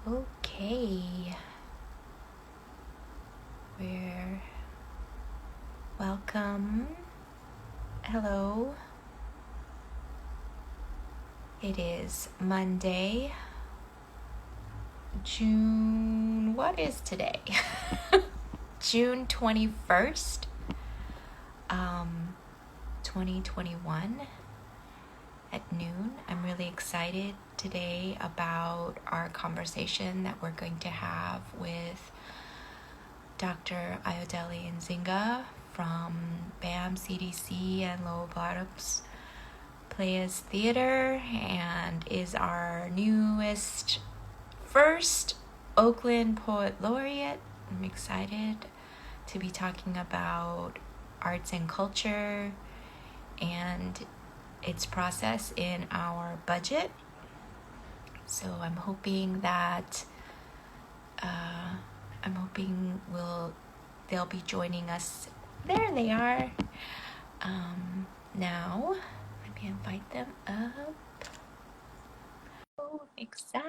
Okay, we're welcome. Hello. It is Monday, June. What is today? June 21st, 2021 at noon. I'm really excited today about our conversation that we're going to have with Dr. Ayodele Nzinga from BAMBD and Laureate's Playaz Theater, and is our newest first Oakland Poet Laureate. I'm excited to be talking about arts and culture and its process in our budget. So I'm hoping that they'll be joining us. There they are. Now let me invite them up. So excited.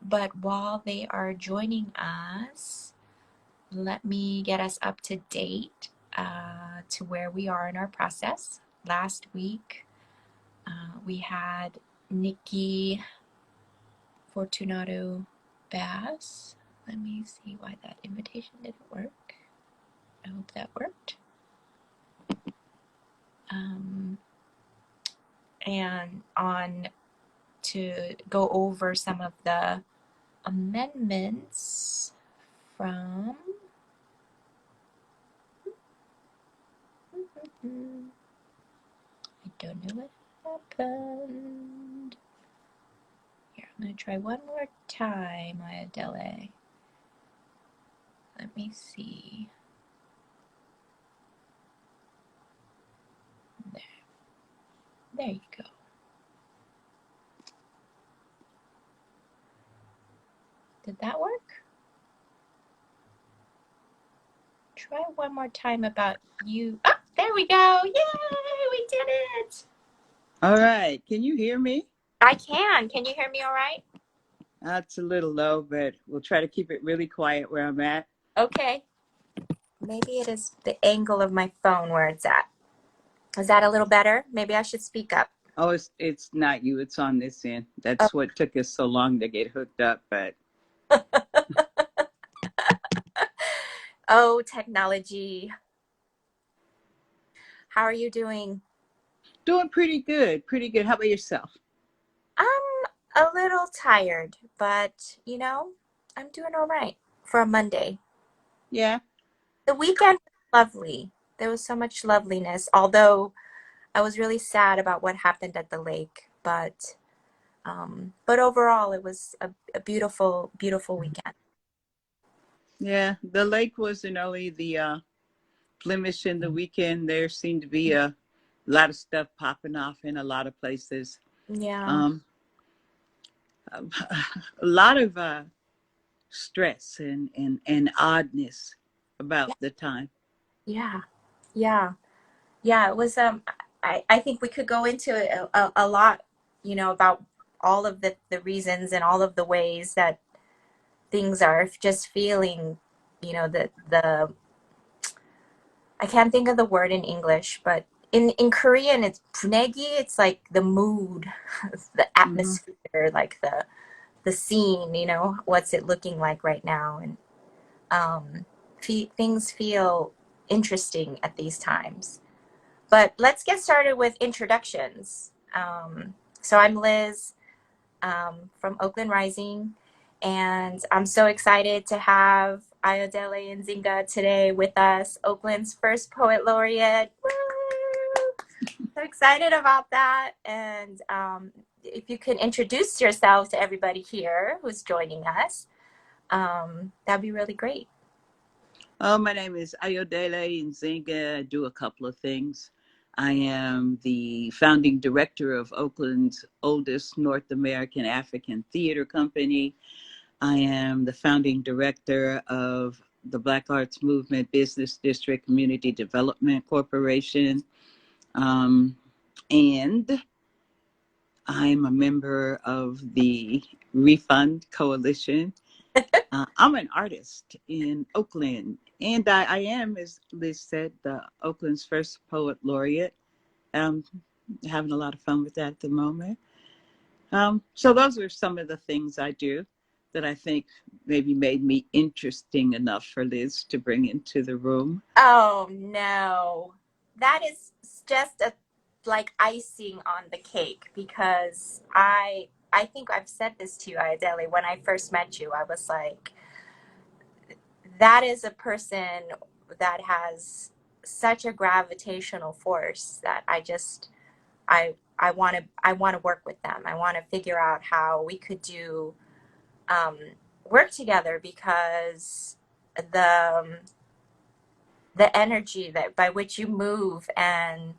But while they are joining us, let me get us up to date to where we are in our process. Last week, we had Nikki Fortunato Bass. Let me see why that invitation didn't work. I hope that worked. And on to go over some of the amendments from I don't know what happened. Here, I'm going to try one more time, Ayodele. Let me see. There you go. Did that work? Try one more time about you. Oh, there we go. Yay, we did it. All right. Can you hear me? I can. Can you hear me all right? It's a little low, but we'll try to keep it really quiet where I'm at. Okay. Maybe it is the angle of my phone where it's at. Is that a little better? Maybe I should speak up. Oh, it's not you. It's on this end. Oh, That's what took us so long to get hooked up, but oh, technology. How are you doing? doing pretty good. Pretty good. How about yourself? I'm a little tired, but I'm doing all right for a Monday. Yeah. The weekend was lovely. There was so much loveliness, although I was really sad about what happened at the lake, but overall it was a beautiful, beautiful weekend. Yeah. The lake wasn't only the blemish in the weekend. There seemed to be a lot of stuff popping off in a lot of places. Yeah. Um, a lot of stress and oddness about Yeah. the time. Yeah. Yeah. Yeah. It was I think we could go into it a lot, about all of the reasons and all of the ways that things are just feeling, the I can't think of the word in English, but in Korean it's punegi. It's like the mood, the Mm-hmm. atmosphere, like the scene. What's it looking like right now, and things feel interesting at these times. But let's get started with introductions. So I'm Liz, from Oakland Rising, and I'm so excited to have Ayodele Nzinga today with us, Oakland's first poet laureate. Woo! So excited about that. And if you can introduce yourself to everybody here who's joining us, that'd be really great. Oh, my name is Ayodele Nzinga. I do a couple of things. I am the founding director of Oakland's oldest North American African theater company. I am the founding director of the Black Arts Movement Business District Community Development Corporation. And I'm a member of the Refund Coalition. I'm an artist in Oakland, and I am, as Liz said, Oakland's first poet laureate. I'm having a lot of fun with that at the moment. So those are some of the things I do that I think maybe made me interesting enough for Liz to bring into the room. Oh no. That is just a like icing on the cake because I think I've said this to you, Ayodele, when I first met you. I was like, that is a person that has such a gravitational force that I want to work with them. I want to figure out how we could do um, work together because the the energy that by which you move and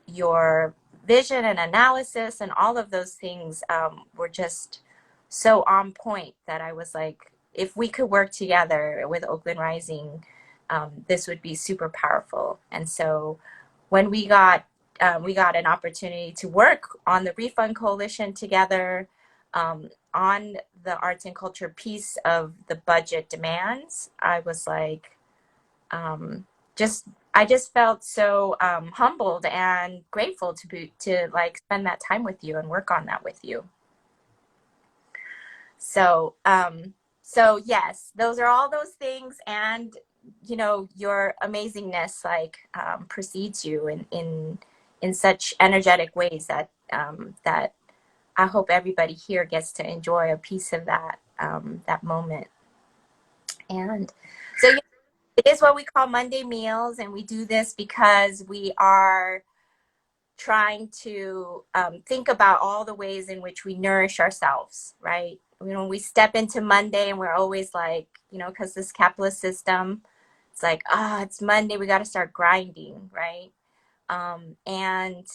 your vision and analysis and all of those things were just so on point that I was like, if we could work together with Oakland Rising, this would be super powerful. And so when we got an opportunity to work on the Refund Coalition together, on the arts and culture piece of the budget demands, I was like, just I just felt so humbled and grateful to like spend that time with you and work on that with you. So so yes, those are all those things, and you know your amazingness like precedes you in such energetic ways that that I hope everybody here gets to enjoy a piece of that that moment. And so yeah, it is what we call Monday meals, and we do this because we are trying to think about all the ways in which we nourish ourselves, right? You know, we step into Monday and we're always like, you know, because this capitalist system, it's like, ah, it's Monday, we got to start grinding, right? And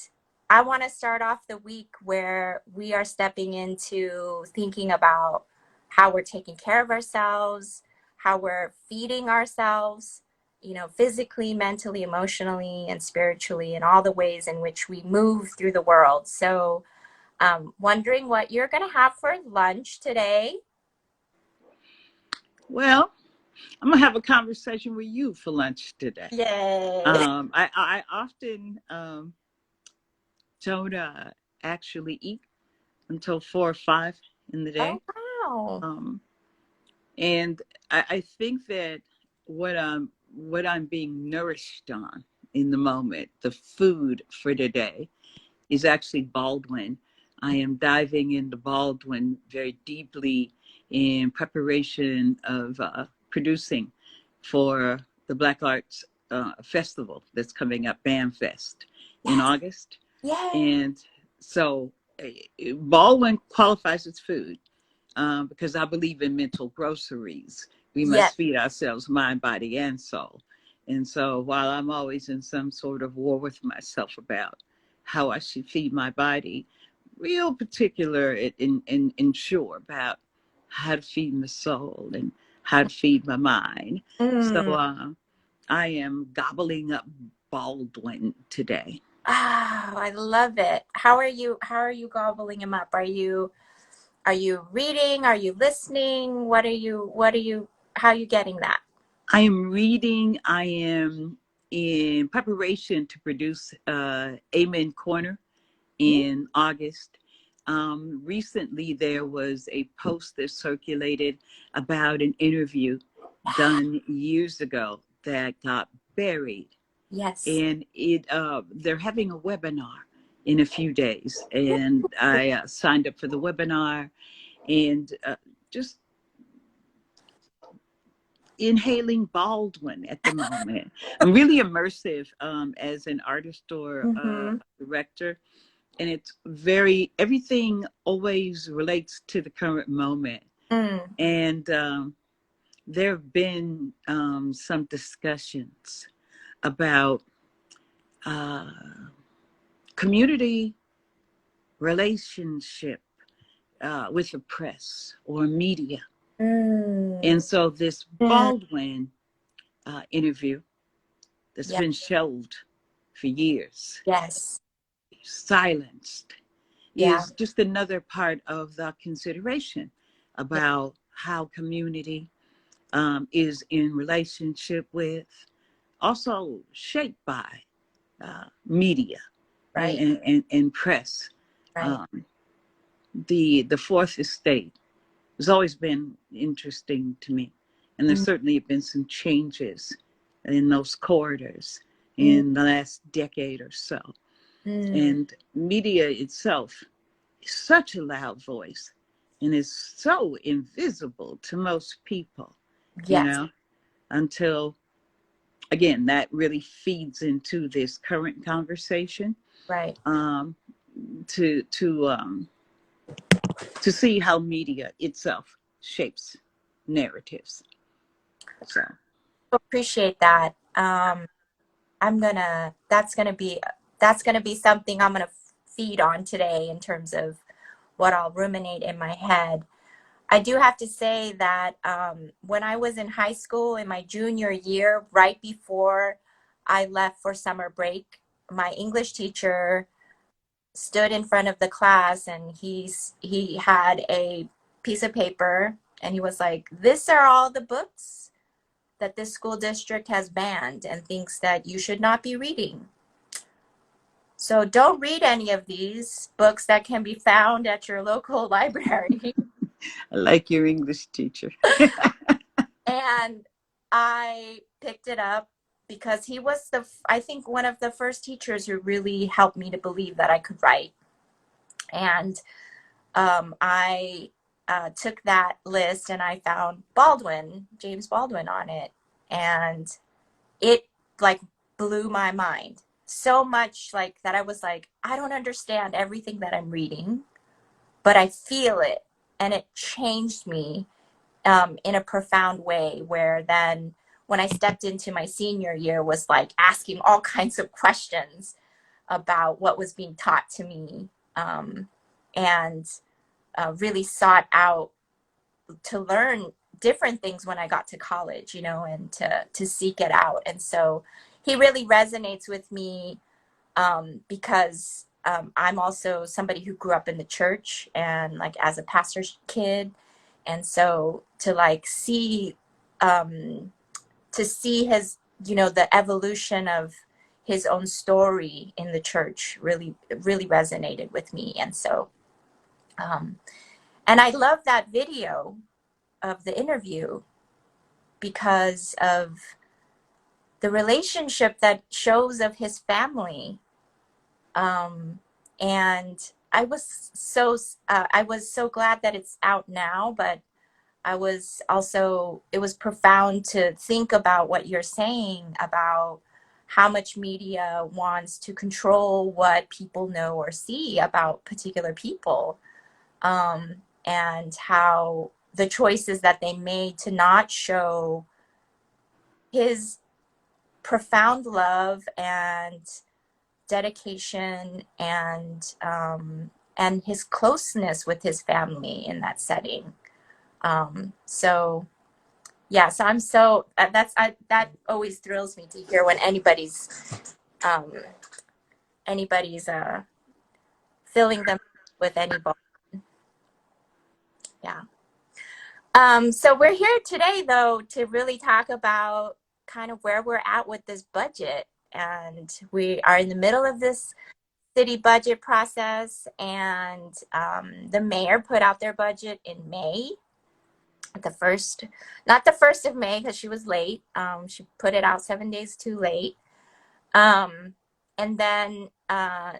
I want to start off the week where we are stepping into thinking about how we're taking care of ourselves, how we're feeding ourselves, you know, physically, mentally, emotionally, and spiritually, and all the ways in which we move through the world. So, wondering what you're going to have for lunch today. Well, I'm gonna have a conversation with you for lunch today. Yay. I often don't actually eat until 4 or 5 in the Oh, day. wow. Um, and I think that what I'm being nourished on in the moment, the food for today, is actually Baldwin. I am diving into Baldwin very deeply in preparation of producing for the Black Arts Festival that's coming up, BAMFest, in Yes. August. Yay. And so Baldwin qualifies as food because I believe in mental groceries. We Yes. must feed ourselves mind, body, and soul. And so while I'm always in some sort of war with myself about how I should feed my body, real particular and sure about how to feed my soul and how to feed my mind. So Mm. I am gobbling up Baldwin today. Ah, I love it. How are you gobbling them up? Are you reading? Are you listening? What are you how are you getting that? I am reading. I am in preparation to produce Amen Corner Mm. in August. Recently, there was a post that circulated about an interview done years ago that got buried, Yes. and it they're having a webinar in a few days, and I signed up for the webinar and just inhaling Baldwin at the moment. I'm really immersive as an artist or Mm-hmm. director, and it's very everything always relates to the current moment. Mm. And there have been some discussions about uh, community relationship with the press or media. Mm. And so this Mm. Baldwin interview that's Yeah. been shelved for years Yes. silenced Yeah. is just another part of the consideration Yeah. about how community is in relationship with, also shaped by media Right. and press. Right. Um, the fourth estate has always been interesting to me, and there's Mm, certainly been some changes in those corridors mm, in the last decade or so. mm. And media itself is such a loud voice and is so invisible to most people, you Yes. know, until again that really feeds into this current conversation, Right. um, to to um, to see how media itself shapes narratives. So Appreciate that. That's gonna be something I'm gonna feed on today in terms of what I'll ruminate in my head. I do have to say that when I was in high school in my junior year, right before I left for summer break, my English teacher stood in front of the class and he had a piece of paper and he was like, "These are all the books that this school district has banned and thinks that you should not be reading. So don't read any of these books that can be found at your local library." I like your English teacher. And I picked it up because he was I think one of the first teachers who really helped me to believe that I could write. And I took that list and I found James Baldwin on it. And it like blew my mind so much, like that I was like, I don't understand everything that I'm reading, but I feel it. And it changed me in a profound way, where then when I stepped into my senior year was like asking all kinds of questions about what was being taught to me, and really sought out to learn different things when I got to college, and to seek it out. And so he really resonates with me, because I'm also somebody who grew up in the church and like as a pastor's kid. And so um, to see his, the evolution of his own story in the church really resonated with me. And so, um, and I love that video of the interview because of the relationship that shows of his family. And I was so glad that it's out now, but it was profound to think about what you're saying about how much media wants to control what people know or see about particular people, and how the choices that they made to not show his profound love and dedication, and his closeness with his family in that setting. So yeah, so I'm so that always thrills me to hear when um, anybody's filling them with any ball. Yeah. So we're here today though to really talk about kind of where we're at with this budget, and we are in the middle of this city budget process, and the mayor put out their budget in May, the first, not the 1st of May because she was late. She put it out 7 days too late. And then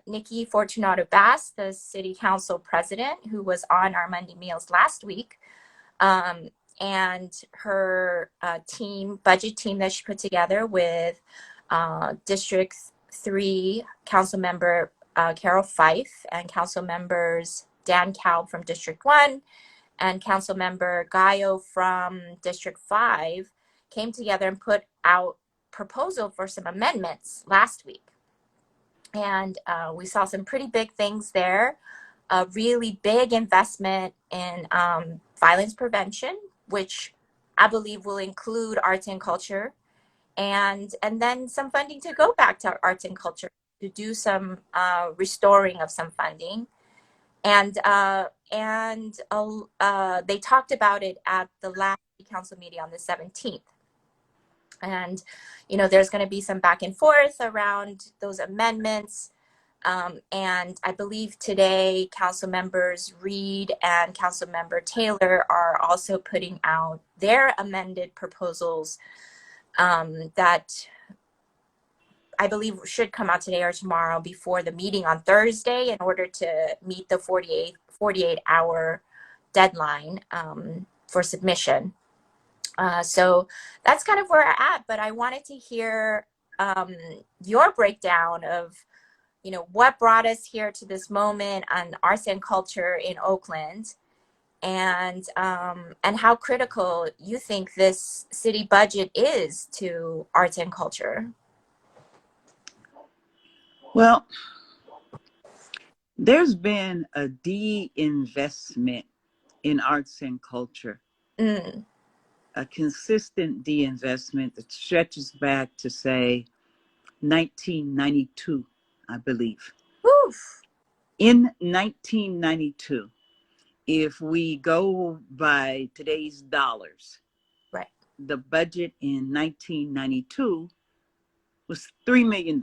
Nikki Fortunato Bass, the city council president, who was on our Monday Meals last week, um, and her budget team that she put together with District 3 council member Carol Fife and council members Dan Calb from District 1 and council member Gaio from District 5 came together and put out proposal for some amendments last week. And we saw some pretty big things there. A really big investment in violence prevention, which I believe will include arts and culture, and then some funding to go back to arts and culture. do some restoring of some funding. And they talked about it at the last council meeting on the 17th. And, there's going to be some back and forth around those amendments. And I believe today, Council members Reed and Council member Taylor are also putting out their amended proposals that I believe should come out today or tomorrow before the meeting on Thursday in order to meet the 48-hour deadline for submission. So that's kind of where we're at, but I wanted to hear your breakdown of, what brought us here to this moment on arts and culture in Oakland, and how critical you think this city budget is to arts and culture. Well, there's been a de-investment in arts and culture, Mm. a consistent de-investment that stretches back to, say, 1992, I believe. Oof. In 1992, if we go by today's dollars, Right. the budget in 1992 was $3 million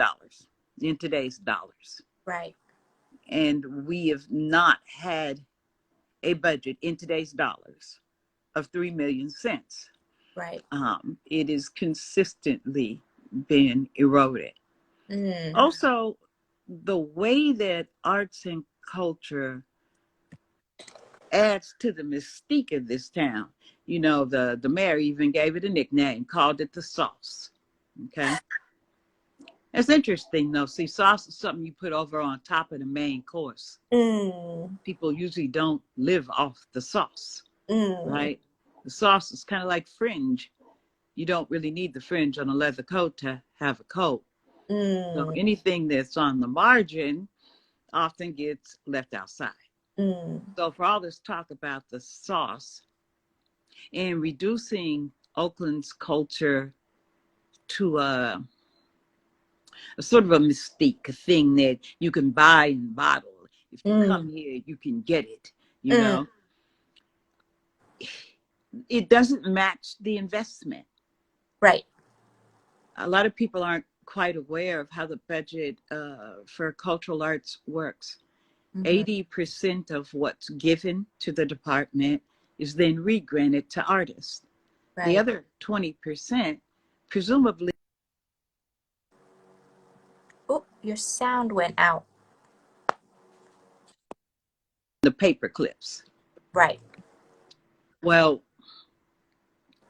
in today's dollars. Right. And we have not had a budget in today's dollars of 3 million since. Right. It has consistently been eroded. Mm. Also, the way that arts and culture adds to the mystique of this town. The mayor even gave it a nickname, called it the sauce. Okay. It's interesting though. See, sauce is something you put over on top of the main course. Mm. People usually don't live off the sauce, Mm. right? The sauce is kind of like fringe. You don't really need the fringe on a leather coat to have a coat. So Mm. anything that's on the margin often gets left outside. Mm. So for all this talk about the sauce and reducing Oakland's culture to a sort of a mystique, a thing that you can buy and bottle. If you come here, you can get it, Mm. It doesn't match the investment. Right. A lot of people aren't quite aware of how the budget for cultural arts works. Mm-hmm. 80% of what's given to the department is then re-granted to artists. Right. The other 20%, presumably. Oh, your sound went out. The paper clips. Right. Well,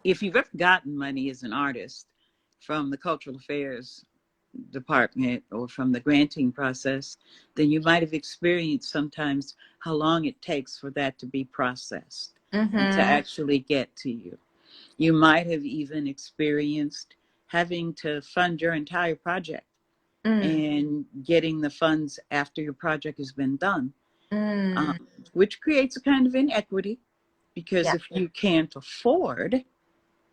if you've ever gotten money as an artist from the Cultural Affairs Department or from the granting process, then you might have experienced sometimes how long it takes for that to be processed and to actually get to you. You might have even experienced having to fund your entire project and getting the funds after your project has been done, which creates a kind of inequity, because if you can't afford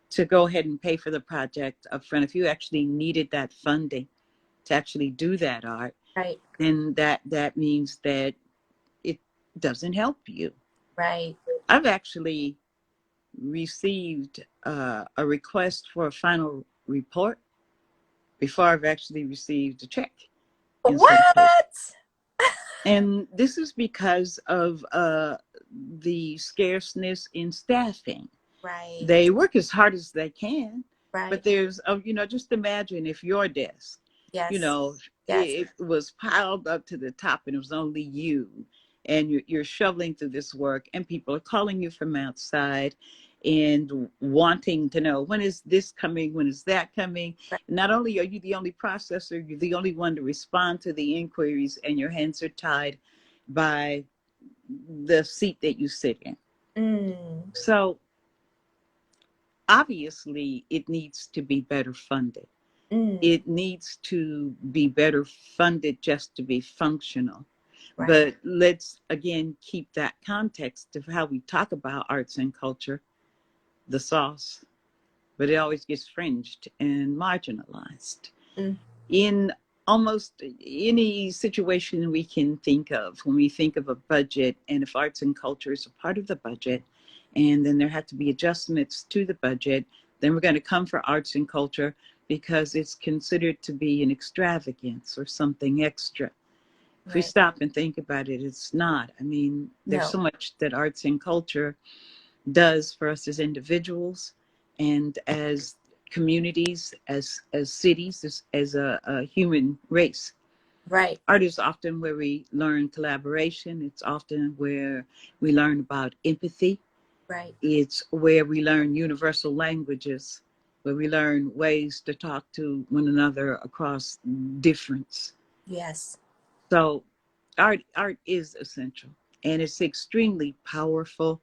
to go ahead and pay for the project up front, if you actually needed that funding to actually do that art, right, then that means that it doesn't help you. right. I've actually received a request for a final report before I've actually received a check. What? And this is because of the scarceness in staffing. Right. They work as hard as they can, Right. but there's, just imagine if your desk, Yes. Yes. It was piled up to the top and it was only you, and you're shoveling through this work and people are calling you from outside and wanting to know, when is this coming? When is that coming? Right. Not only are you the only processor, you're the only one to respond to the inquiries, and your hands are tied by the seat that you sit in. So obviously it needs to be better funded. It needs to be better funded just to be functional. Right. But let's again keep that context of how we talk about arts and culture, the sauce, but it always gets fringed and marginalized. In almost any situation we can think of when we think of a budget, and if arts and culture is a part of the budget, and then there have to be adjustments to the budget, then we're going to come for arts and culture because it's considered to be an extravagance or something extra. If we Right. stop and think about it, it's not. I mean, there's No. so much that arts and culture does for us as individuals and as communities, as cities, as a human race. Right. Art is often where we learn collaboration. It's often where we learn about empathy. Right. It's where we learn universal languages, where we learn ways to talk to one another across difference. Yes. So art is essential, and it's extremely powerful.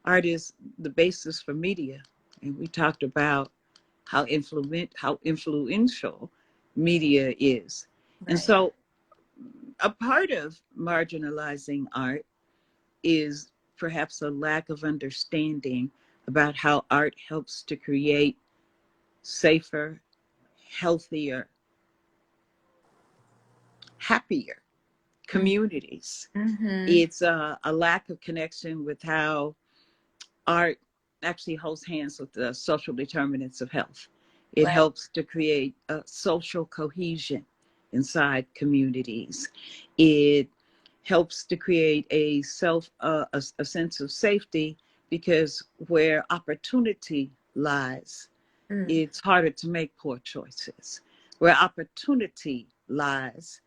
Art is the basis for media. And we talked about how influential media is. And Right. so a part of marginalizing art is perhaps a lack of understanding about how art helps to create safer, healthier, happier communities. Mm-hmm. It's a lack of connection with how art actually holds hands with the social determinants of health. It Right. helps to create a social cohesion inside communities. It helps to create a sense of safety, because where opportunity lies, Mm. it's harder to make poor choices. Where opportunity lies,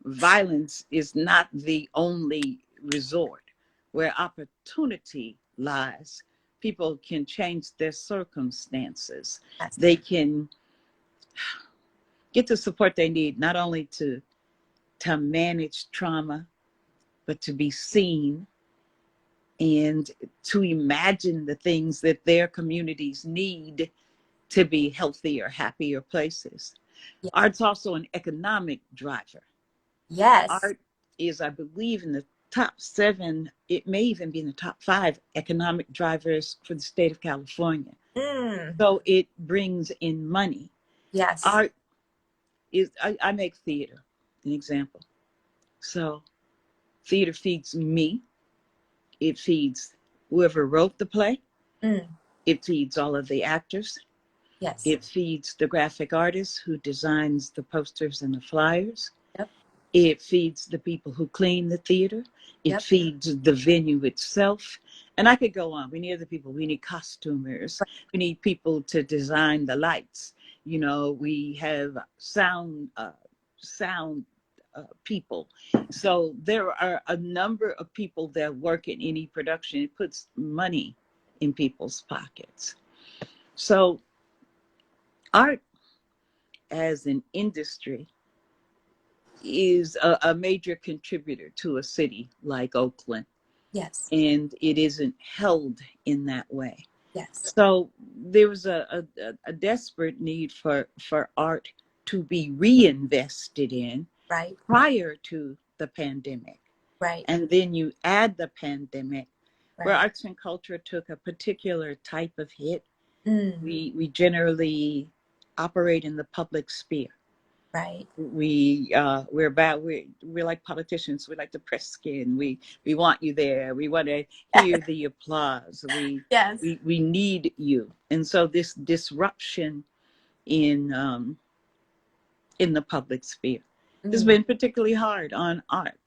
violence is not the only resort. Where opportunity lies, people can change their circumstances. Yes. They can get the support they need, not only to manage trauma, but to be seen and to imagine the things that their communities need to be healthier, happier places. Yeah. Art's also an economic driver. Yes. Art is, I believe, in the top 7, it may even be in the top 5 economic drivers for the state of California. Mm. So it brings in money. Yes. Art is, I make theater, an example. So theater feeds me, it feeds whoever wrote the play, Mm. it feeds all of the actors, Yes. it feeds the graphic artist who designs the posters and the flyers. Yep. It feeds the people who clean the theater. It Yep. feeds the venue itself. And I could go on. We need other people. We need costumers. Right. We need people to design the lights. You know, we have sound people. So there are a number of people that work in any production. It puts money in people's pockets. So art as an industry is a major contributor to a city like Oakland, Yes. and it isn't held in that way. Yes. So there was a desperate need for art to be reinvested in Right. prior to the pandemic. Right. And then you add the pandemic, where Right. arts and culture took a particular type of hit. Mm. We generally operate in the public sphere. Right. We're like politicians. We like to press skin. We want you there. We want to hear the applause. Yes. We need you. And so this disruption in in the public sphere has Mm. been particularly hard on art.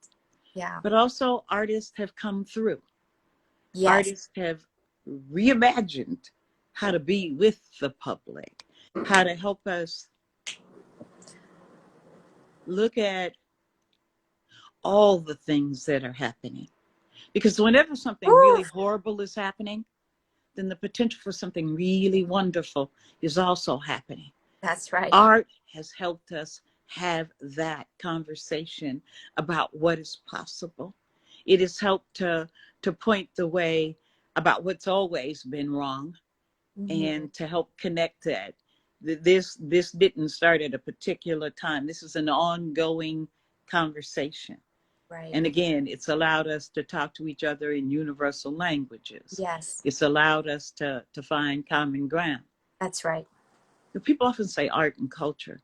Yeah. But also artists have come through. Yes. Artists have reimagined how to be with the public, how to help us look at all the things that are happening. Because whenever something Woo. really horrible is happening, then the potential for something really wonderful is also happening. That's right. Art has helped us have that conversation about what is possible. It has helped to point the way about what's always been wrong, Mm-hmm. and to help connect that. This didn't start at a particular time. This is an ongoing conversation. Right. And again, it's allowed us to talk to each other in universal languages. Yes. It's allowed us to find common ground. That's right. People often say art and culture,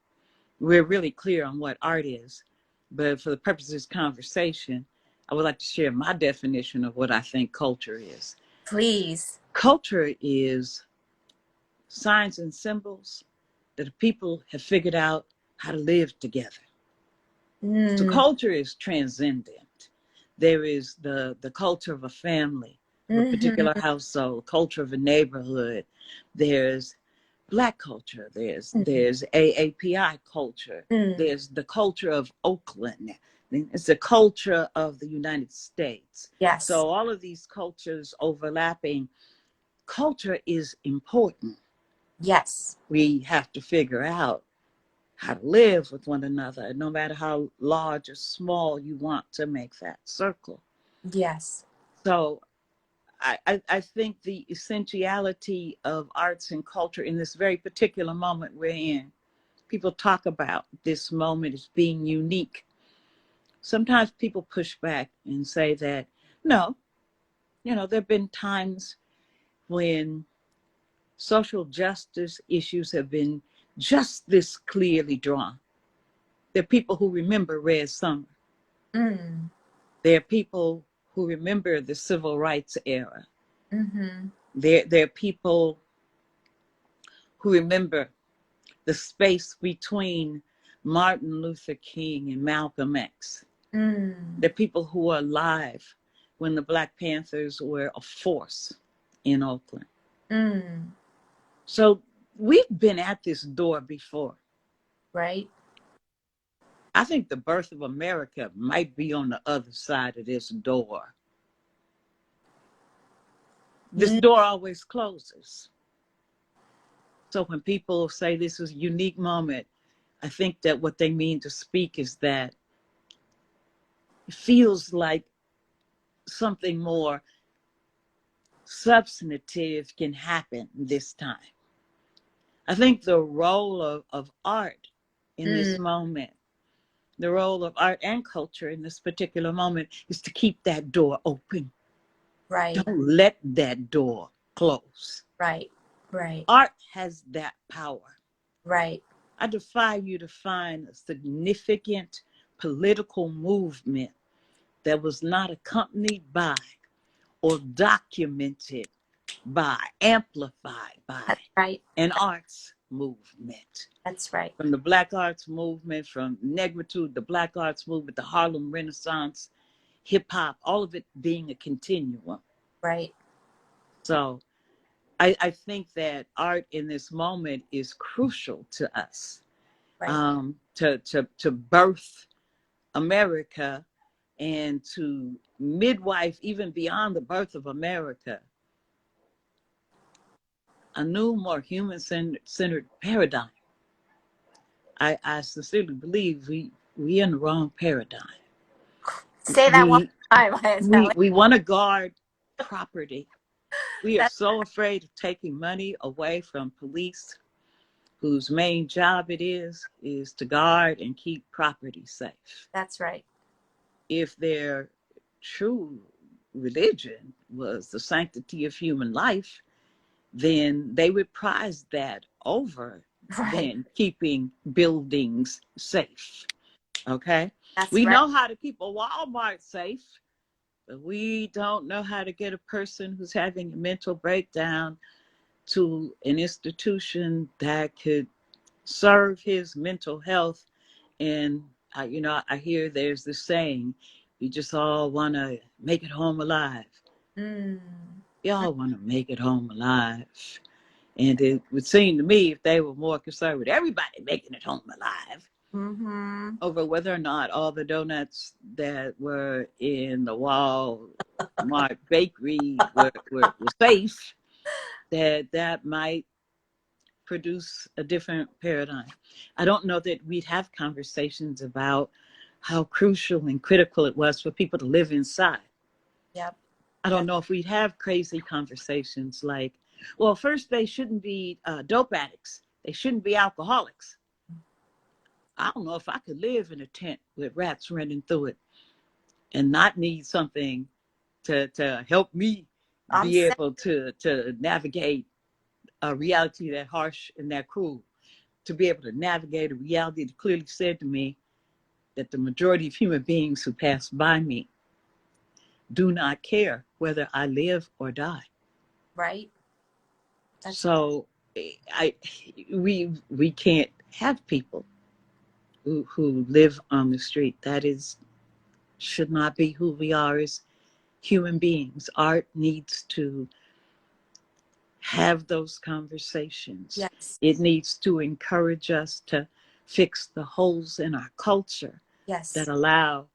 we're really clear on what art is. But for the purpose of this conversation, I would like to share my definition of what I think culture is. Please. Culture is signs and symbols that people have figured out how to live together. So Mm. culture is transcendent. There is the culture of a family, of a particular Mm-hmm. household, culture of a neighborhood. There's Black culture. There's AAPI culture. Mm. There's the culture of Oakland. It's the culture of the United States. Yes. So all of these cultures overlapping, culture is important. Yes. We have to figure out how to live with one another, no matter how large or small you want to make that circle. Yes. So I think the essentiality of arts and culture in this very particular moment we're in, people talk about this moment as being unique. Sometimes people push back and say that, no, there have been times when social justice issues have been just this clearly drawn. There are people who remember Red Summer. Mm. There are people who remember the civil rights era. Mm-hmm. There are people who remember the space between Martin Luther King and Malcolm X. Mm. There are people who are alive when the Black Panthers were a force in Oakland. Mm. So we've been at this door before. Right. I think the birth of America might be on the other side of this door. This Mm. door always closes. So when people say this is a unique moment, I think that what they mean to speak is that it feels like something more substantive can happen this time. I think the role of art in this Mm. moment, the role of art and culture in this particular moment is to keep that door open. Right. Don't let that door close. Right. Right. Art has that power. Right. I defy you to find a significant political movement that was not accompanied by or documented by, amplified by That's right. an arts movement. That's right. From the Black Arts Movement, from Negritude, the Black Arts Movement, the Harlem Renaissance, hip hop, all of it being a continuum. Right. So I think that art in this moment is crucial to us, Right. to birth America and to midwife, even beyond the birth of America, a new, more human-centered paradigm. I sincerely believe we in the wrong paradigm. Say that one We more time, we Ayodele. we want to guard property. We are That's so afraid of taking money away from police, whose main job it is to guard and keep property safe. that's right. If their true religion was the sanctity of human life, then they would prize that over Right. than keeping buildings safe. Okay? That's We right. know how to keep a Walmart safe, but we don't know how to get a person who's having a mental breakdown to an institution that could serve his mental health. And I hear there's this saying, we just all want to make it home alive. Mm. We all want to make it home alive. And it would seem to me if they were more concerned with everybody making it home alive Mm-hmm. over whether or not all the donuts that were in the Walmart bakery were safe, that might produce a different paradigm. I don't know that we'd have conversations about how crucial and critical it was for people to live inside. Yep. I don't know if we'd have crazy conversations like, well, first, they shouldn't be dope addicts. They shouldn't be alcoholics. I don't know if I could live in a tent with rats running through it and not need something to help me I'm be saying. able to navigate a reality that harsh and that cruel. to be able to navigate a reality that clearly said to me that the majority of human beings who pass by me do not care whether I live or die. Right. That's So I we can't have people who live on the street. That is should not be who we are as human beings. Art needs to have those conversations. yes. It needs to encourage us to fix the holes in our culture that Yes. allow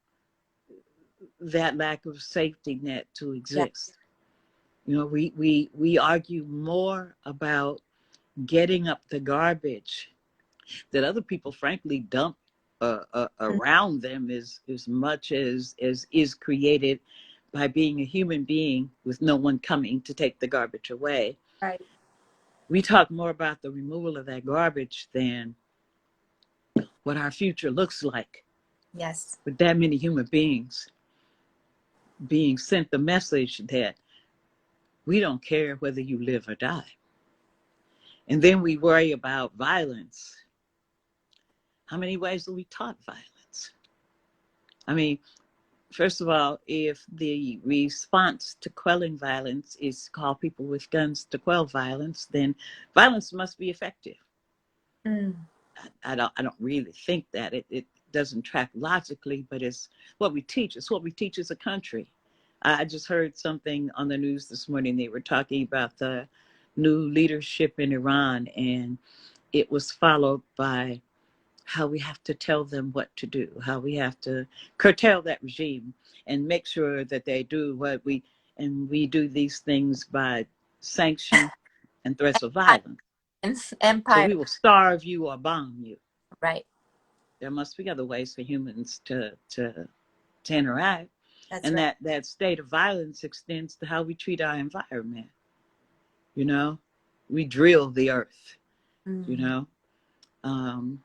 that lack of safety net to Yeah. exist. You know, we argue more about getting up the garbage that other people frankly dump Mm, around them as much as is created by being a human being with no one coming to take the garbage away. right. We talk more about the removal of that garbage than what our future looks like Yes. with that many human beings being sent the message that we don't care whether you live or die. And then we worry about violence. How many ways are we taught violence? I mean, first of all, if the response to quelling violence is to call people with guns to quell violence, then violence must be effective. Mm, I don't really think that. It doesn't track logically, but it's what we teach. It's what we teach as a country. I just heard something on the news this morning. They were talking about the new leadership in Iran, and it was followed by how we have to tell them what to do, how we have to curtail that regime and make sure that they do what we do these things by sanction and threats of violence. So empire. we will starve you or bomb you. Right. There must be other ways for humans to interact. That's And right. that state of violence extends to how we treat our environment. You know, we drill the earth, you Mm, know. Um,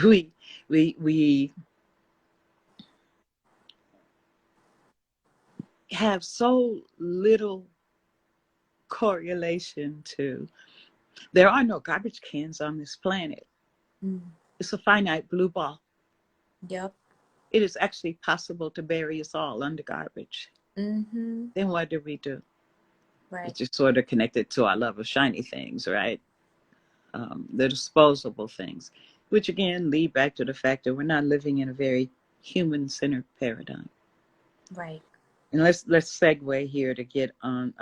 we we have so little correlation to there are no garbage cans on this planet. mm, It's a finite blue ball. yep. It is actually possible to bury us all under garbage. Mm-hmm. Then what do we do? Right. Which is sort of connected to our love of shiny things, right? The disposable things, which again lead back to the fact that we're not living in a very human-centered paradigm. Right. And let's segue here to get on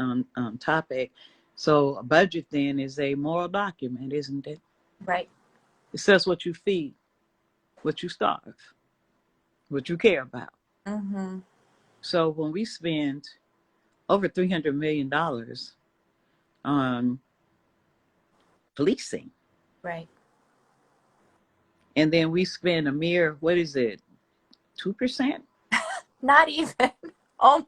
topic. So a budget then is a moral document, isn't it? Right. It says what you feed, what you starve, what you care about. Mm-hmm. So when we spend over $300 million on policing, Right. and then we spend a mere, what is it, 2%? Not even. Oh,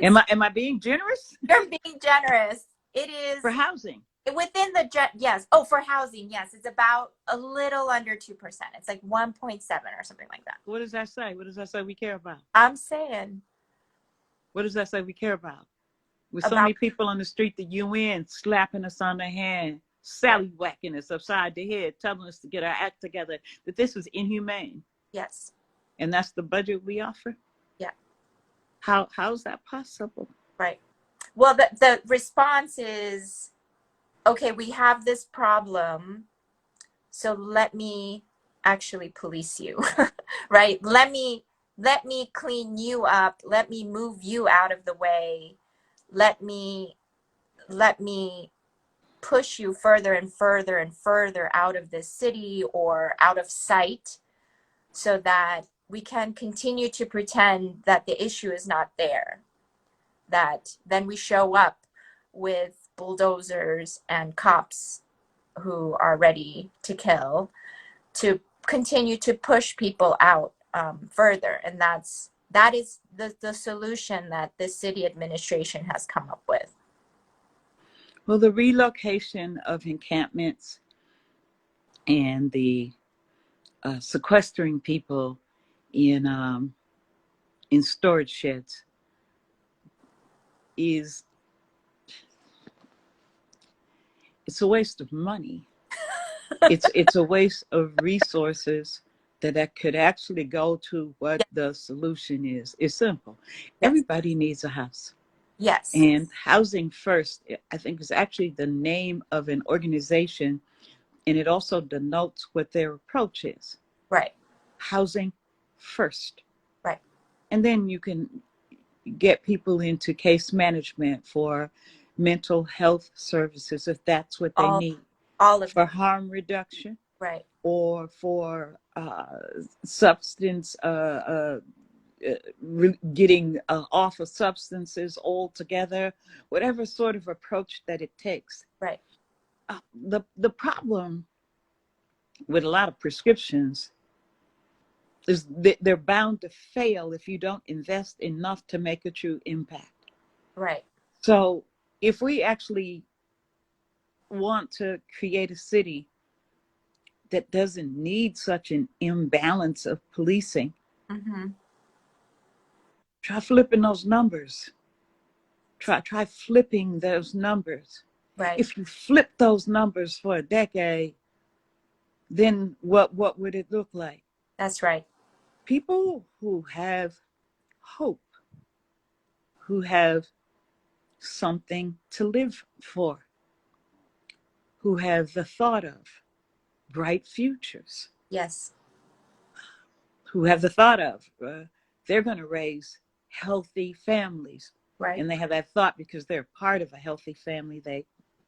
Am it's I being generous you're being generous. It is for housing? within the yes. Oh, for housing, yes, it's about a little under 2%. It's like 1.7 or something like that. What does that say? What does that say we care about? I'm saying What does that say we care about? With so about many people on the street, the UN slapping us on the hand, right. sally whacking us upside the head, telling us to get our act together, that this was inhumane. Yes. And that's the budget we offer? Yeah. How's that possible? Right. Well, the response is okay, we have this problem, so let me actually police you. Right? Let me clean you up, let me move you out of the way, let me push you further and further and further out of this city or out of sight so that we can continue to pretend that the issue is not there. That then we show up with bulldozers and cops who are ready to kill to continue to push people out further. And that is the solution that the city administration has come up with. Well, the relocation of encampments and the sequestering people in storage sheds is it's a waste of money. It's a waste of resources that could actually go to what the solution is. It's simple. Yes. Everybody needs a house. Yes. And Housing First, I think, is actually the name of an organization, and it also denotes what their approach is. Right. Housing first. Right. And then you can get people into case management for mental health services if that's what they All need, all of for that. harm reduction, Right. or for substance getting off of substances altogether, whatever sort of approach that it takes. Right. The problem with a lot of prescriptions is that they're bound to fail if you don't invest enough to make a true impact. Right. So if we actually want to create a city that doesn't need such an imbalance of policing, Mm-hmm. try flipping those numbers. Try flipping those numbers. Right. If you flip those numbers for a decade, then what would it look like? That's right. People who have hope, who have something to live for, who have the thought of bright futures, Yes. who have the thought of they're going to raise healthy families, Right. and they have that thought because they're part of a healthy family.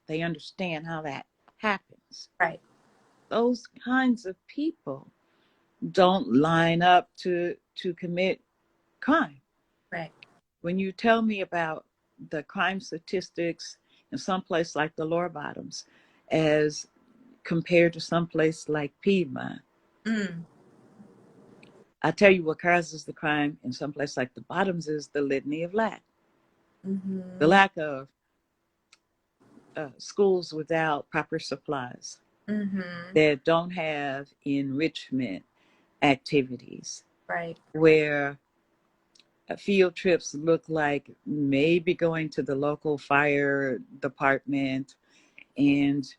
They understand how that happens. Right. Those kinds of people don't line up to commit crime. Right. When you tell me about the crime statistics in some place like the lower bottoms as compared to some place like Piedmont, Mm. I tell you what causes the crime in some place like the bottoms is the litany of lack. The Mm-hmm. lack of schools without proper supplies, Mm-hmm. that don't have enrichment activities, Right. where field trips look like maybe going to the local fire department and,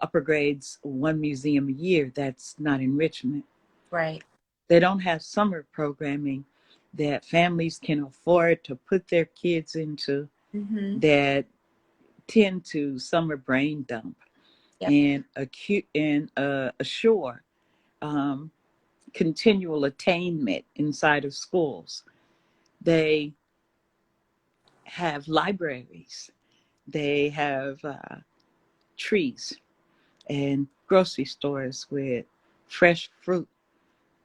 upper grades one museum a year. That's not enrichment. Right. They don't have summer programming that families can afford to put their kids into, Mm-hmm. that tend to summer brain dump Yep. and assure um, continual attainment inside of schools. They have libraries. They have trees and grocery stores with fresh fruit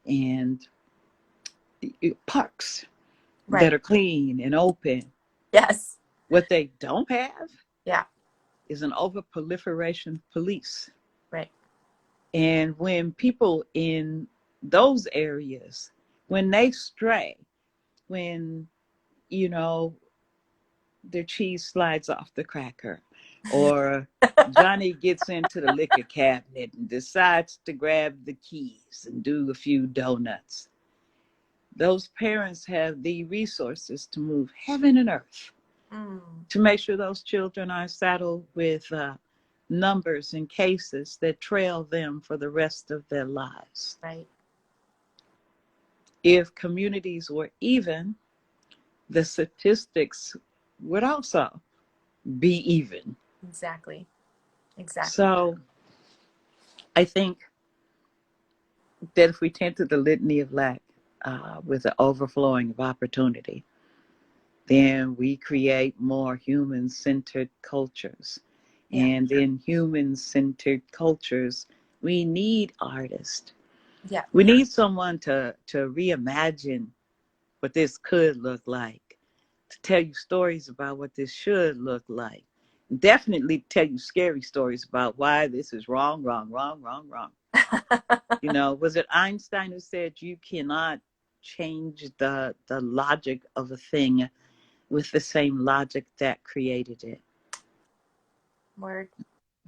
and parks Right. that are clean and open. Yes. What they don't have Yeah. is an overproliferation of police. Right. And when people in those areas, when they stray, when, you know, their cheese slides off the cracker, or Johnny gets into the liquor cabinet and decides to grab the keys and do a few donuts, those parents have the resources to move heaven and earth Mm. to make sure those children are saddled with numbers and cases that trail them for the rest of their lives. Right. If communities were even, the statistics would also be even. Exactly. Exactly. So I think that if we tend to the litany of lack with the overflowing of opportunity, then we create more human-centered cultures. Yeah. And in human-centered cultures, we need artists. Yeah. We need someone to reimagine what this could look like, to tell you stories about what this should look like. Definitely tell you scary stories about why this is wrong, wrong, wrong, wrong, wrong. Was it Einstein who said you cannot change the logic of a thing with the same logic that created it? Word.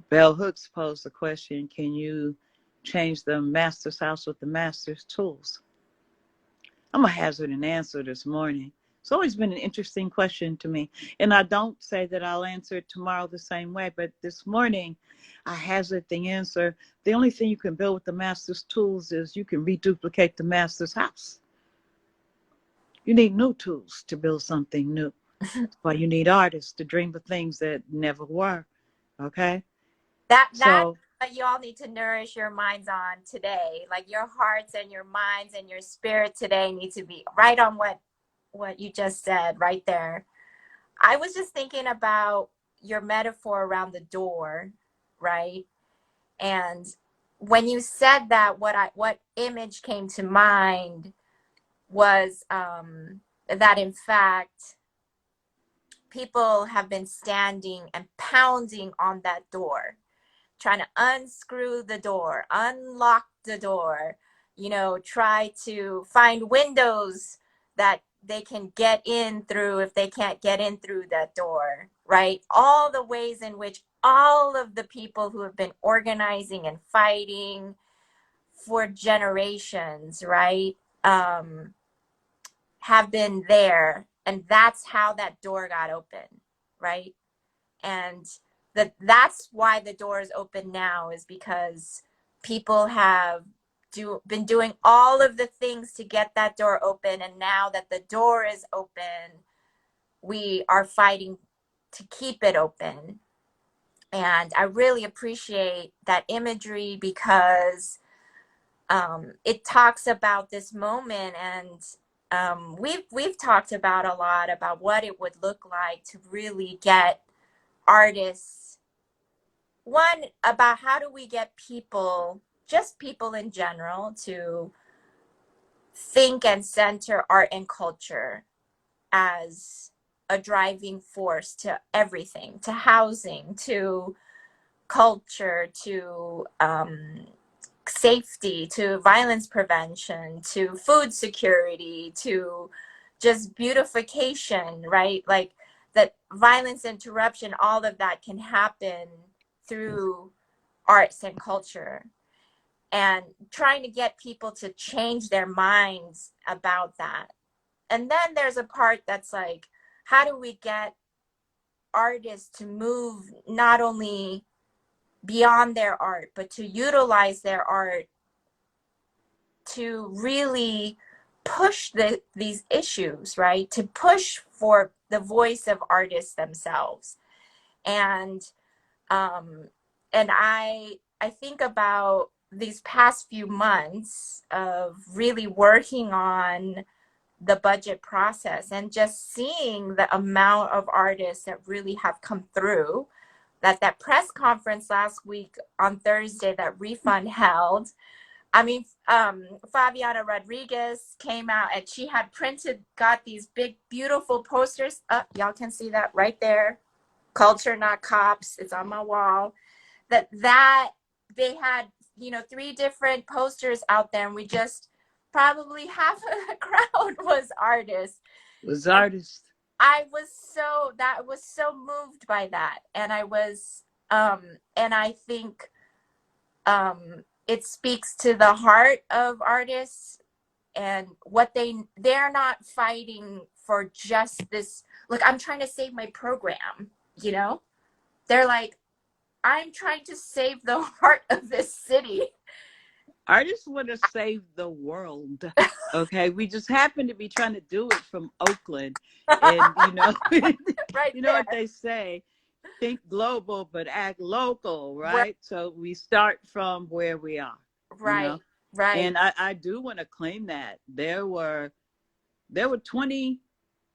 Bell Hooks posed the question, can you change the master's house with the master's tools? I'm going to hazard an answer this morning. It's always been an interesting question to me. And I don't say that I'll answer it tomorrow the same way, but this morning I hazard the answer. The only thing you can build with the master's tools is you can reduplicate the master's house. You need new tools to build something new. That's why you need artists to dream of things that never were. Okay? That's So what you all need to nourish your minds on today. Like your hearts and your minds and your spirit today need to be right on what you just said right there. I was just thinking about your metaphor around the door, right? And when you said that, what image came to mind was that in fact people have been standing and pounding on that door, trying to unscrew the door, unlock the door, try to find windows that they can get in through if they can't get in through that door, right? All the ways in which all of the people who have been organizing and fighting for generations, right, have been there. And that's how that door got open, right? And that's why the door is open now, is because people have been doing all of the things to get that door open, and now that the door is open, we are fighting to keep it open. And I really appreciate that imagery because it talks about this moment, and we've talked about a lot about what it would look like to really get artists, one, about how do we get people, just people in general, to think and center art and culture as a driving force to everything, to housing, to culture, to safety, to violence prevention, to food security, to just beautification, right? Like that violence interruption, all of that can happen through arts and culture, and trying to get people to change their minds about that. And then there's a part that's like, how do we get artists to move not only beyond their art, but to utilize their art to really push these issues, right? To push for the voice of artists themselves. And um, and I think about these past few months of really working on the budget process and just seeing the amount of artists that really have come through. That press conference last week on Thursday that Refund held, I mean, Fabiana Rodriguez came out and she had got these big, beautiful posters. Y'all can see that right there. Culture, not cops. It's on my wall. That they had, 3 different posters out there, and we just probably half of the crowd was artists. was And artists. that was so moved by that. And and I think, it speaks to the heart of artists and what they're not fighting for just this. Look, I'm trying to save my program, they're like, I'm trying to save the heart of this city. Artists want to save the world. Okay, we just happen to be trying to do it from Oakland, and Right you know there. what they say: think global but act local, Right, right? So we start from where we are, you know. right, right. And I do want to claim that there were 20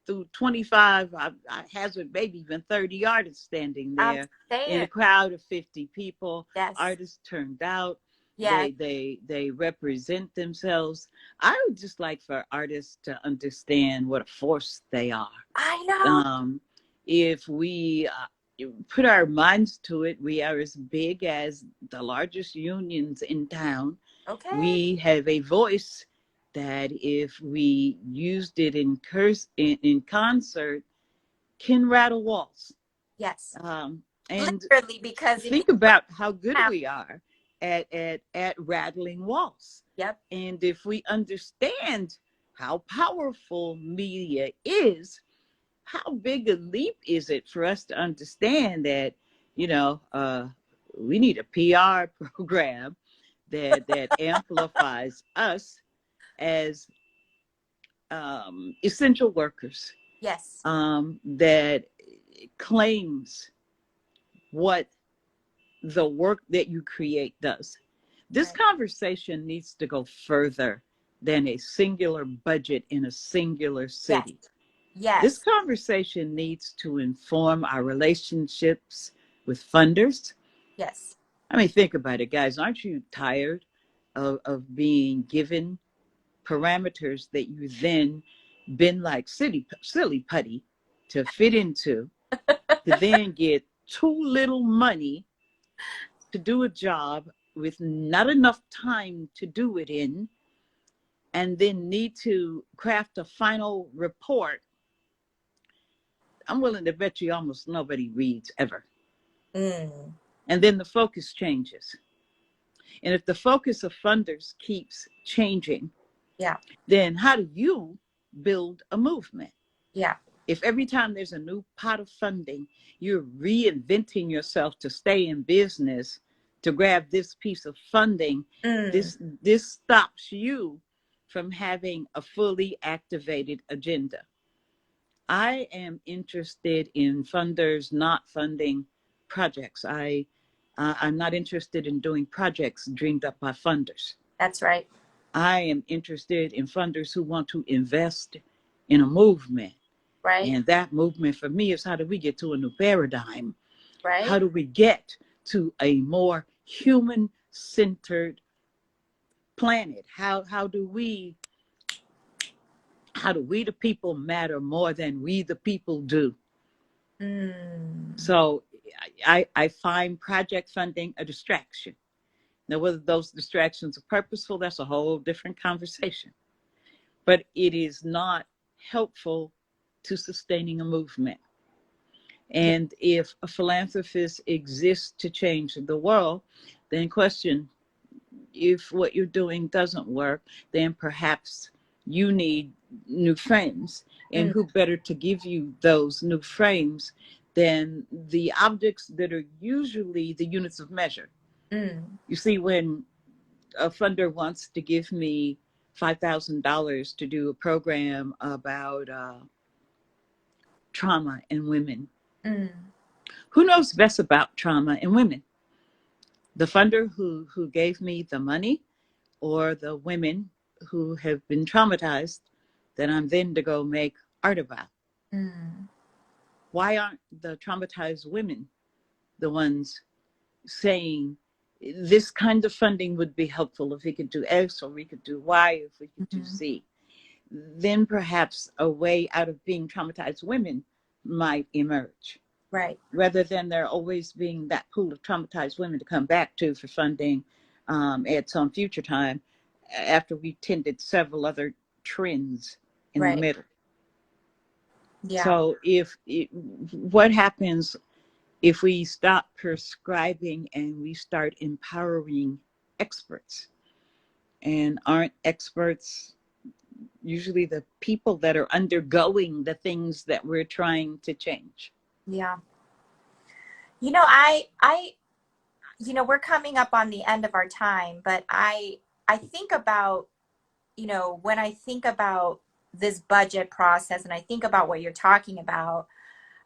through 25, I hazard maybe even 30 artists standing I'm there in a saying, crowd of 50 people. yes, Artists turned out. yes. They represent themselves. I would just like for artists to understand what a force they are. I know. Um, if we put our minds to it, we are as big as the largest unions in town. Okay. We have a voice that, if we used it in concert, can rattle walls. Yes. And Literally, because if you think about how good have, we are at rattling walls. yep, And if we understand how powerful media is, how big a leap is it for us to understand that, you know, we need a PR program that amplifies us as essential workers, Yes. that claims what the work that you create does. This Right. conversation needs to go further than a singular budget in a singular Yes. city. This Yes. conversation needs to inform our relationships with funders. Yes. I mean, think about it, guys. Aren't you tired of being given parameters that you then been like silly putty to fit into, to then get too little money to do a job with not enough time to do it in, and then need to craft a final report? I'm willing to bet you almost nobody reads ever. Mm. And then the focus changes. And if the focus of funders keeps changing, Yeah. then how do you build a movement? Yeah. If every time there's a new pot of funding, you're reinventing yourself to stay in business, to grab this piece of funding, Mm. this stops you from having a fully activated agenda. I am interested in funders not funding projects. I'm not interested in doing projects dreamed up by funders. That's right. I am interested in funders who want to invest in a movement. Right. And that movement for me is, how do we get to a new paradigm? How Right. do we get to a more human centered planet? How do we the people matter more than we the people do? Mm. So I find project funding a distraction. Now, whether those distractions are purposeful, that's a whole different conversation. But it is not helpful to sustaining a movement. Yeah. And if a philanthropist exists to change the world, then question, if what you're doing doesn't work, then perhaps you need new frames. And Mm. who better to give you those new frames than the objects that are usually the units of measure? Mm. You see, when a funder wants to give me $5,000 to do a program about trauma in women, Mm. who knows best about trauma in women? The funder who gave me the money, or the women who have been traumatized that I'm then to go make art about? Mm. Why aren't the traumatized women the ones saying this kind of funding would be helpful if we could do X, or we could do Y, if we could do Mm. Z? Then perhaps a way out of being traumatized women might emerge, Right. rather than there always being that pool of traumatized women to come back to for funding at some future time, after we tended several other trends in the Right. middle. Yeah. So what happens if we stop prescribing and we start empowering experts? And aren't experts usually the people that are undergoing the things that we're trying to change? Yeah. We're coming up on the end of our time, but I think about, when I think about this budget process and I think about what you're talking about,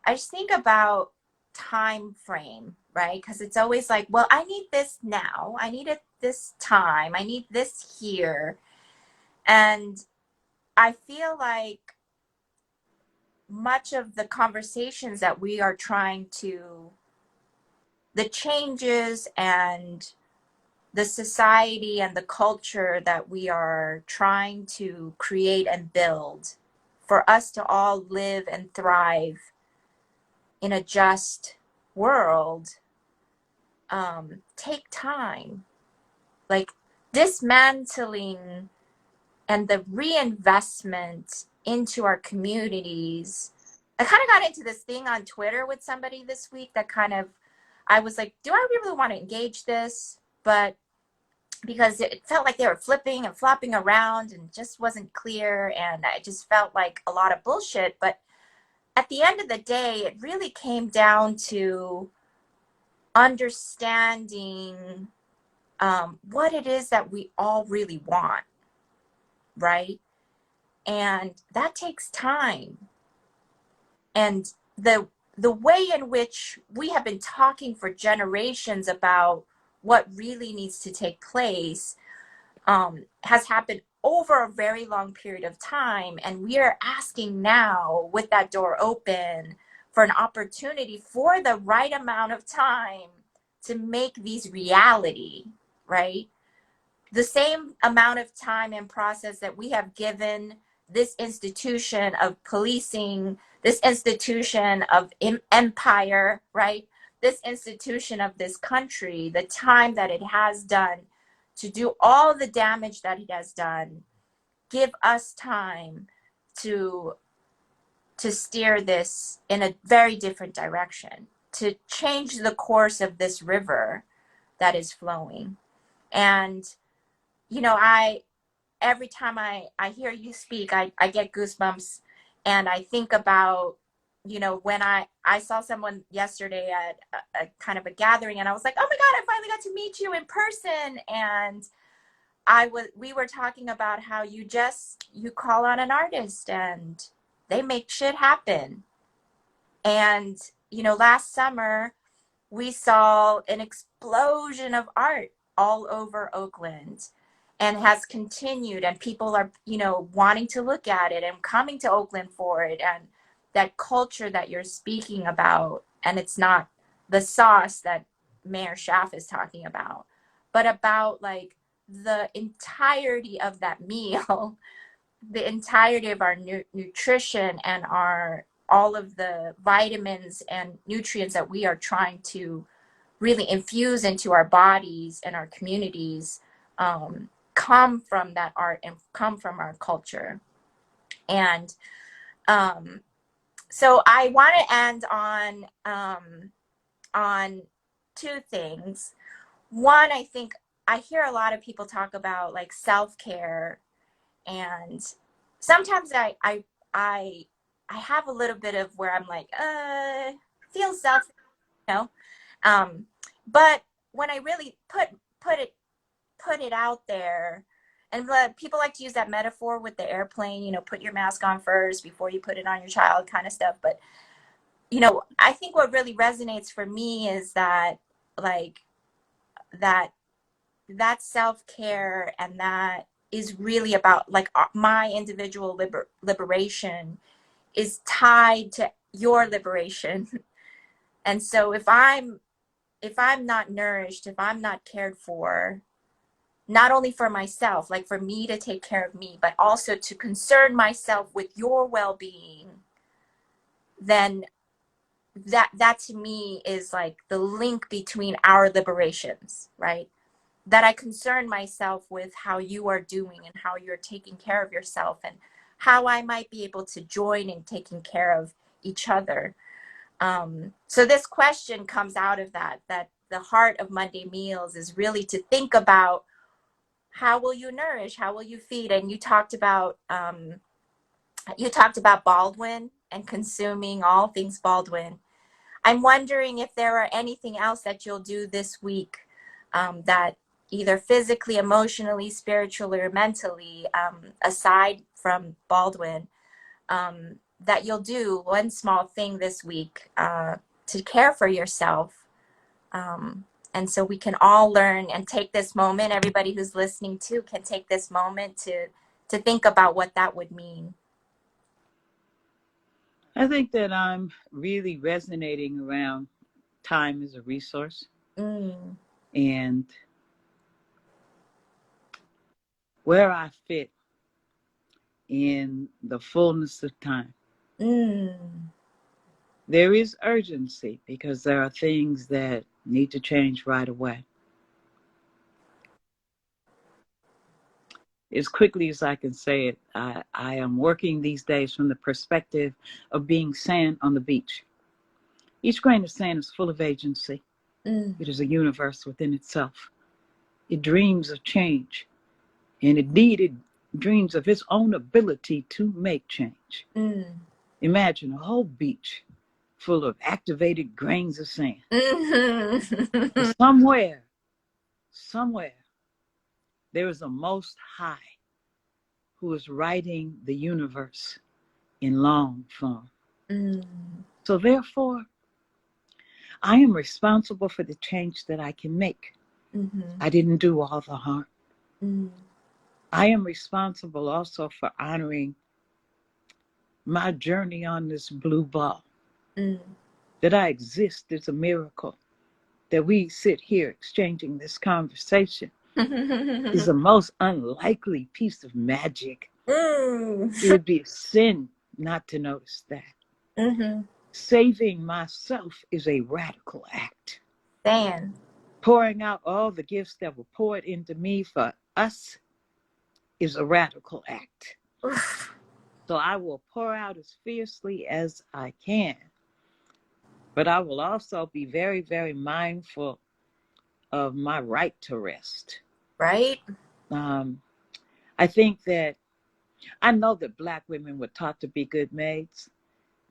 I just think about time frame, right? Because it's always like, well, I need this now. I need it this time. I need this here. And I feel like much of the conversations that we are trying to, the changes and the society and the culture that we are trying to create and build for us to all live and thrive in a just world, take time. Like dismantling and the reinvestment into our communities. I kind of got into this thing on Twitter with somebody this week that I was like, do I really want to engage this? But because it felt like they were flipping and flopping around and just wasn't clear. And I just felt like a lot of bullshit. But at the end of the day, it really came down to understanding what it is that we all really want, right? And that takes time. And the way in which we have been talking for generations about what really needs to take place has happened over a very long period of time. And we are asking now, with that door open, for an opportunity for the right amount of time to make these reality, right? The same amount of time and process that we have given this institution of policing, this institution of empire, right? This institution of this country, the time that it has done to do all the damage that it has done, give us time to steer this in a very different direction, to change the course of this river that is flowing. And I every time I hear you speak, I get goosebumps, and I think about, when I saw someone yesterday at a kind of a gathering, and I was like, oh my God, I finally got to meet you in person. And we were talking about how you call on an artist and they make shit happen. And, last summer we saw an explosion of art all over Oakland, and has continued, and people are, wanting to look at it and coming to Oakland for it. And that culture that you're speaking about, and it's not the sauce that Mayor Schaaf is talking about, but about like the entirety of that meal, the entirety of our nutrition and all of the vitamins and nutrients that we are trying to really infuse into our bodies and our communities, come from that art and come from our culture. And so I want to end on two things. One, I think I hear a lot of people talk about like self-care, and sometimes I have a little bit of where I'm like, feel self, you know. But when I really put it out there, and people like to use that metaphor with the airplane, put your mask on first before you put it on your child, kind of stuff. But I think what really resonates for me is that, like, that self-care, and that is really about like my individual liberation is tied to your liberation. And so if I'm not nourished, if I'm not cared for, not only for myself, like for me to take care of me, but also to concern myself with your well-being, then that to me is like the link between our liberations, right? That I concern myself with how you are doing and how you're taking care of yourself, and how I might be able to join in taking care of each other. So this question comes out of that the heart of Monday Meals is really to think about, how will you nourish? How will you feed? And you talked about Baldwin and consuming all things Baldwin. I'm wondering if there are anything else that you'll do this week, that either physically, emotionally, spiritually, or mentally, aside from Baldwin, that you'll do one small thing this week to care for yourself. And so we can all learn and take this moment. Everybody who's listening too can take this moment to think about what that would mean. I think that I'm really resonating around time as a resource, and where I fit in the fullness of time. There is urgency because there are things that need to change right away. As quickly as I can say it, I am working these days from the perspective of being sand on the beach. Each grain of sand is full of agency. It is a universe within itself. It dreams of change. And indeed, it dreams of its own ability to make change. Mm. Imagine a whole beach full of activated grains of sand. But Mm-hmm. somewhere, there is a Most High who is writing the universe in long form. Mm. So therefore, I am responsible for the change that I can make. Mm-hmm. I didn't do all the harm. Mm. I am responsible also for honoring my journey on this blue ball. Mm. That I exist is a miracle. That we sit here exchanging this conversation is a most unlikely piece of magic. Mm. It would be a sin not to notice that. Mm-hmm. Saving myself is a radical act. Dan. Pouring out all the gifts that were poured into me for us is a radical act. Oof. So I will pour out as fiercely as I can. But I will also be very, very mindful of my right to rest. Right? I think that I know that Black women were taught to be good maids.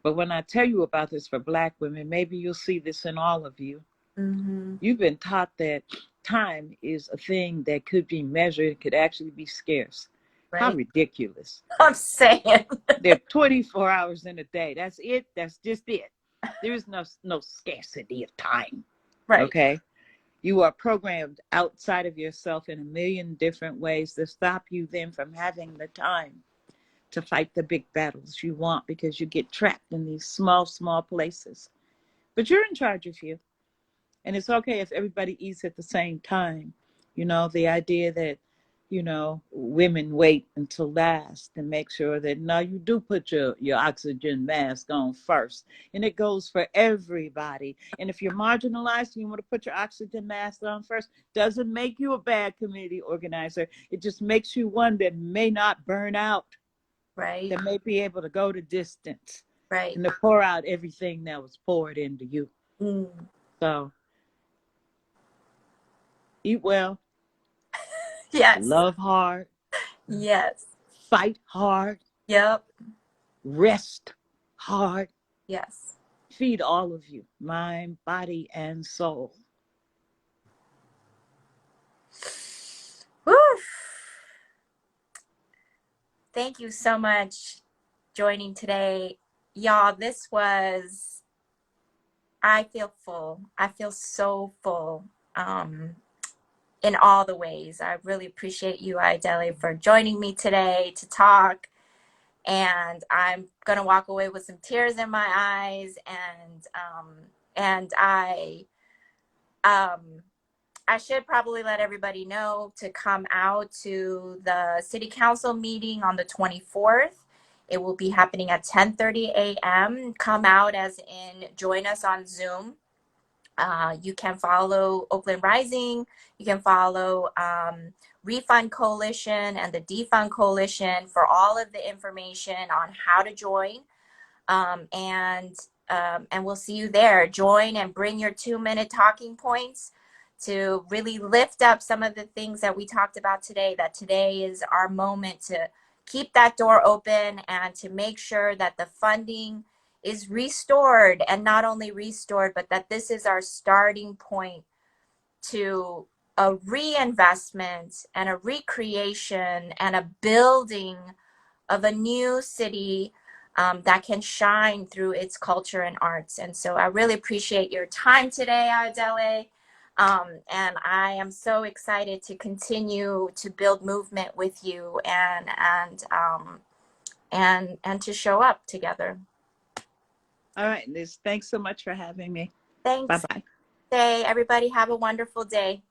But when I tell you about this for Black women, maybe you'll see this in all of you. Mm-hmm. You've been taught that time is a thing that could be measured, could actually be scarce. How Right? ridiculous. I'm saying. There are 24 hours in a day. That's it. That's just it. There is no scarcity of time. Right. Okay? You are programmed outside of yourself in a million different ways to stop you then from having the time to fight the big battles you want because you get trapped in these small, small places. But you're in charge of you. And it's okay if everybody eats at the same time. You know, the idea that, women wait until last and make sure that, no, you do put your oxygen mask on first. And it goes for everybody. And if you're marginalized and you want to put your oxygen mask on first, doesn't make you a bad community organizer. It just makes you one that may not burn out, Right? that may be able to go the distance Right. and to pour out everything that was poured into you. Mm. So eat well, Yes. love hard, Yes. fight hard, Yep. rest hard, Yes. feed all of you, mind, body, and soul. Woo. Thank you so much joining today. Y'all, I feel full. I feel so full in all the ways. I really appreciate you, Ayodele, for joining me today to talk. And I'm going to walk away with some tears in my eyes. And um, I should probably let everybody know to come out to the city council meeting on the 24th. It will be happening at 10:30 a.m. Come out as in join us on Zoom. You can follow Oakland Rising. You can follow Refund Coalition and the Defund Coalition for all of the information on how to join. Um, and and we'll see you there. Join and bring your 2-minute talking points to really lift up some of the things that we talked about today, that today is our moment to keep that door open and to make sure that the funding is restored, and not only restored, but that this is our starting point to a reinvestment and a recreation and a building of a new city that can shine through its culture and arts. And so I really appreciate your time today, Ayodele. And I am so excited to continue to build movement with you and to show up together. All right, Liz, thanks so much for having me. Thanks. Bye-bye. Everybody have a wonderful day.